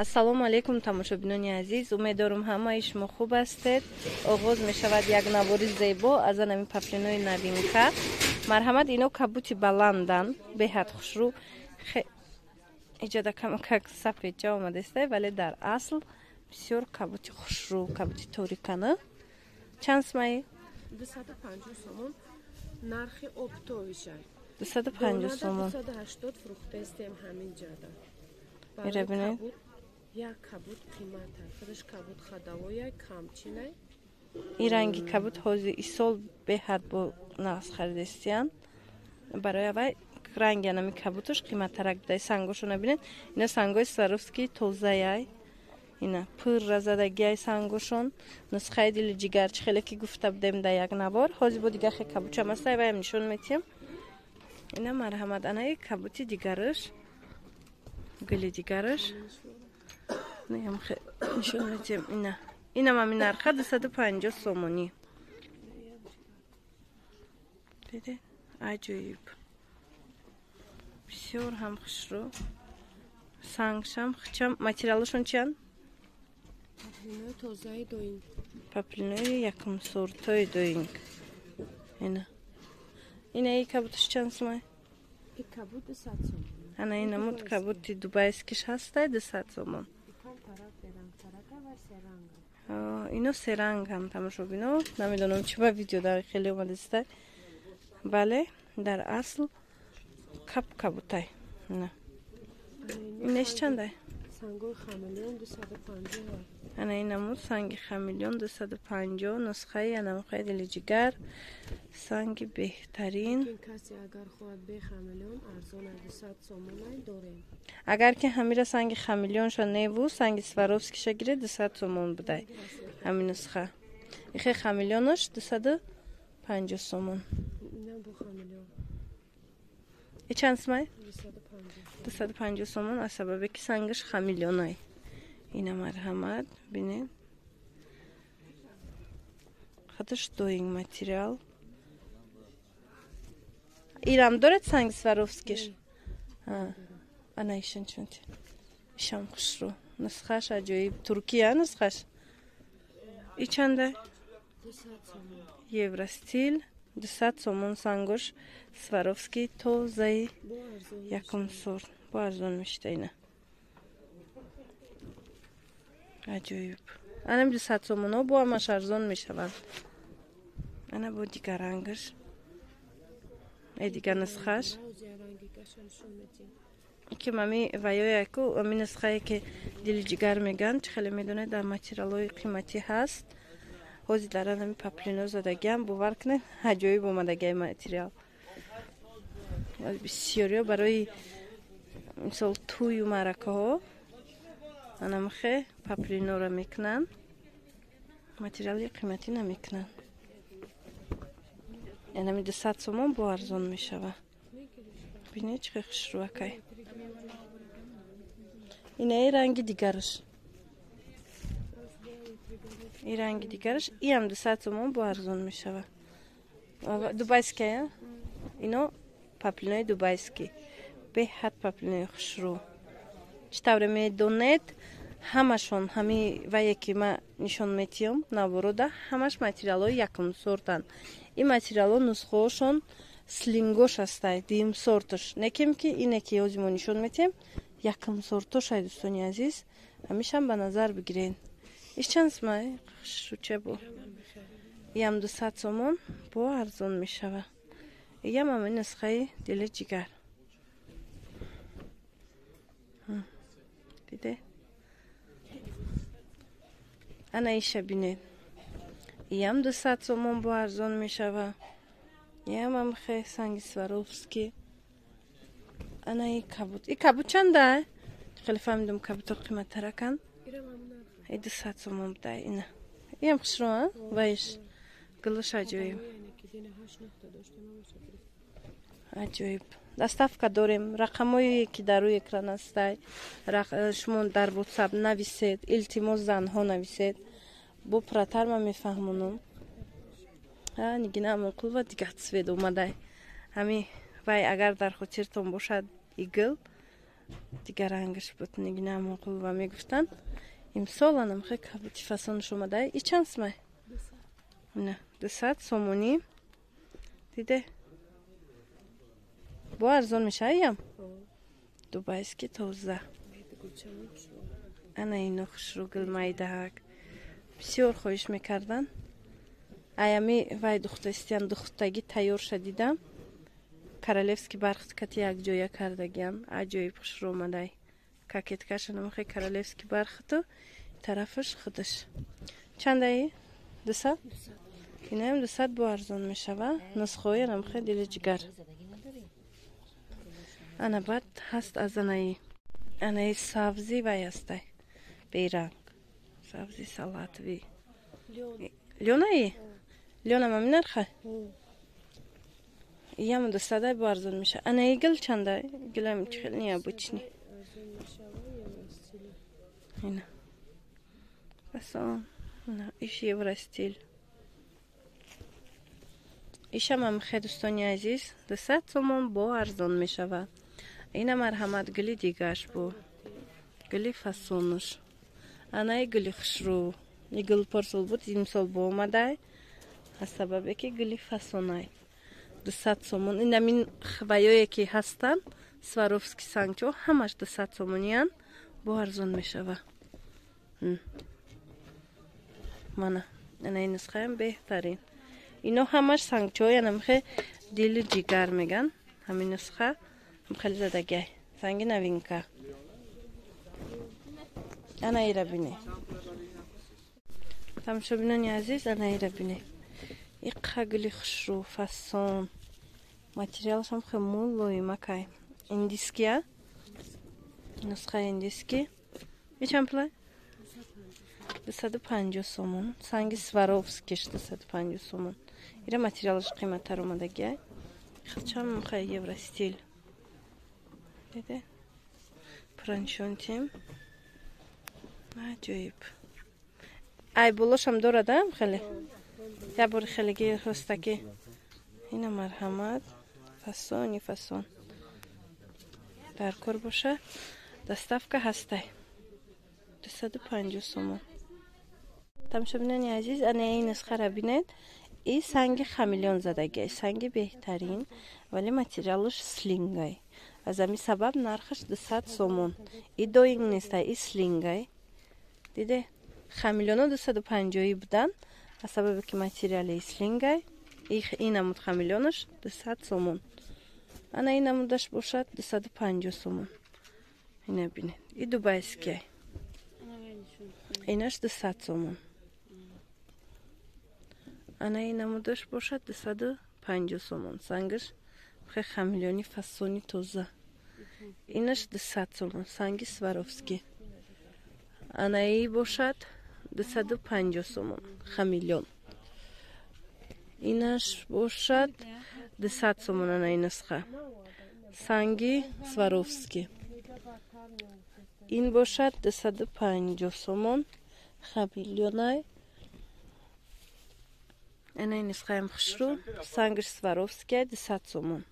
ассалому алейкум тамошобинони азиз, умеддорам ҳамаи шумо хуб ҳастед. оғоз мешавад як навори зебо аз анами паплинои новинка. Марҳамат, ино кабути баландан, беҳад хушрӯ. иҷода камакак сафедҷа омадеста, вале дар асл бисёр кабути хушрӯ, кабути торикана. Чанд сомаи? 250 сомон. Нархи оптовишай. 250 сомон. 280 фрухтестем ҳамин ҷада. Мира бинед? Як кабут қимата. Худаш кабут хадавоя камчинай. این رنگی کبوت حوزی ای سال به حد با نقص خریدستیان برای اوی رنگی نمی کبوتش قیمت ترک بده. سنگوشو نبینید، اینا سنگوی سواروفسکی توزه یای اینا پر رزدگی های سنگوشون نسخه دیل جیگر چی خیلی که گفته بدیم در یک نبار حوزی با دیگه خیلی کبوت هم هسته بایم نشون میتیم. اینا مرحمت انای کبوتی دیگرش گلی دیگرش نیم خیلی نشون میتیم. اینا هم این نرخه 250 سومونی. دیده؟ عجیب بسیار هم خوشرو. سنگشم خچم ماتریالشون چند؟ پاپلینوی توزای دوینگ. پاپلینوی یکم سورتای دوینگ. اینا ای کبوتش چند سومه؟ ای کبوت 200 سومون. انا اینا مود کبوتی دوبایسکیش هسته 200 سومون. اینو سه رنگ هم تماشا بینو. نمیدونم چی با ویدیو در خیلی اومده است. بله در اصل کبوتای. نه. اینش چنده؟ سنگوی خمیلیون 250. انا این نمود سنگ خمیلیون 250 نسخه اینم خیلی جگر سنگ بهترین. کسی اگر خواهد به خمیلیون ارزان 200 سومون داریم. اگر که همیشه سنگ خمیلیون شو نیو سنگ سواروفسکی شگیره 200 سومون بده. همین نسخه. این خمیلیونش 250 سومون. نه بو خمیلیون. ای چند سومه؟ 250 سومون از سبب که سنگش خمیلیونای. اینا مرحمت بینید. خودش دوینگ متریال. ایران دارد سنگ سواروفسکیش. انا ایشون چونتی. ایشم خوش رو. نسخهش عجیب. ترکیه نسخهش. ای چنده؟ 200 سومون. یوروستیل 200 سومون سنگش سواروفسکی تو زی یکم سور. با ارزون میشته اینا. عجیب. انا 200 سومونو با همش ارزون میشوند. انا با دیگر رنگش. ای دیگر نسخهش. که مامی وایای کو امی نسخه‌ای که دل جگر میگن خیلی میدونه در ماتریال‌های قیمتی هست. حوزی در آن پاپلینو زدگی هم باور کنه عجیب اومدگی ماتریال. بسیاری برای مثال توی مرکه ها انامخه پاپلینو را میکنن ماتریالی قیمتی نمیکنن. اینمی 200 سومون با ارزان میشوه. بینید چه خوش رو اکای. اینه ای رنگی دیگرش. ای رنگی دیگرش ای هم 200 سومون با ارزان میشوه. دوبایسکی ها؟ اینو پاپلینوی دوبایسکی. به حد پاپلینوی خوش رو. چطور میدونید همشون همی و یکی ما نشون میتیم نوروده همش ماتریال‌های یکم سورتن. این ماتریال‌ها نسخه‌شون سلینگوش هستند دیم سورتش. نکیم که اینه که اوزیمون نشون میتیم یکم سورتش های دوستانی عزیز همیشه هم به نظر بگیرین. ایش چند سمه؟ شو چه بو؟ یم 200 سومون با ارزون میشوه. یم هم این نسخه دل جگر. دیده؟ انا ایشه بینید. یم 200 سومون با ارزون میشوه. یم هم خیلی سنگ سواروفسکی. انا ای کبوت. ای کبوت چنده؟ خیلی فهمیدم کبوت قیمت ترکن. ای 200 سومون بده اینه. یم خوش رو ها؟ وایش. گلوش عجیب. عجیب. دستافکا داریم. رقمایی که در روی اکران هسته. شما در واتساپ نویسید. التماس زنها نویسید. با پراتر من میفهمونم. نگینه همون قلب و دیگه سوید اومده. همی وای اگر در خاطرتون باشد ایگل دیگر رنگش بود نگینه موقع و میگفتن امسال هم خیلی کبوتی فسانش اومده. ای چند سمه؟ نه 200 سومونی دیده با ارزان میشه ایم دوبایسکی توزه انا اینو خوش رو گل مایده هک بسیار خویش میکردن ایامی وای دختستیان دختگی تیار شدیدم کرالفسکی برخت کتی یک جویا کردگیم عجایب خوش رو اومده کاکت کشنم خیلی کرالفسکی برختو طرفش خودش چند ای؟ 200 اینه هم 200 با ارزان میشه و نسخه هم خیلی دیل جگر انا بعد هست از انای سبزی وی هسته بیرنگ سبزی سلات وی لیونه ای؟ لیونه ما نرخه یم 200 با ارزان میشه انای گل چنده؟ گل هم خیلی نیا بچنی اینه بسان ایش یورا ستیل ایشم هم خیلی دوستانی عزیز 200 سومون با ارزان می شود اینه مرحمت گلی دیگرش بو گلی فسونش انای گلی خشرو ای گل پرسول بود این سال با اومده از سببه که گلی فسونای 200 سومون اینه من خبایایی که هستن سواروفسکی سانچو همش 200 سومونیان با ارزان می شود مانا این نسخه هم بهترین اینو همش سانگچوی هم خیلی دیل جیگر میگن همین نسخه هم خیلی زدگی سنگی نوینکا انا ایره بینی تمشو بینانی عزیز انا ایره بینی ای قگلی خشرو فسون ماتریالش هم خیلی مولوی مکای اندیسکیه نسخه اندیسکی ای چند پلای؟ 250 سومون سنگی سواروفسکیش 250 سومون ایره ماتریالش قیمتر اومده گه خیلی خیلی یورا ستیل دیده پرانشونتیم عجایب ای بولوش هم دارده خیلی یا بور خیلی گیر هستکی اینه مرحمت فسونی فسون در کار باشه دستافکه هسته 250 سومون تماشا بینانی عزیز انا این نسخه را بینید این سنگ خمیلیون زدگی سنگ بهترین ولی ماتریالش سلینگای از همین سبب نرخش 200 سومون این دوینگ نیست این سلینگای دیده خمیلیون 250 بودن از سبب که ماتریال سلینگای این نمود خمیلیونش 200 سومون انا این نمودش باشد 250 سومون اینه بینید این دوبایسکی اینش 200 سومون انا این نمودش باشد 250 سومون سنگش خیلی خمیلیونی فسونی توزه اینش 200 سومون سنگی سواروفسکی انا ای باشد 250 سومون خمیلیون اینش باشد 200 سومون انا این نسخه سنگی سواروفسکی این باشد 250 سومون خمیلیونای انا این نسخه هم خشرو سنگش سواروفسکی 200 سومون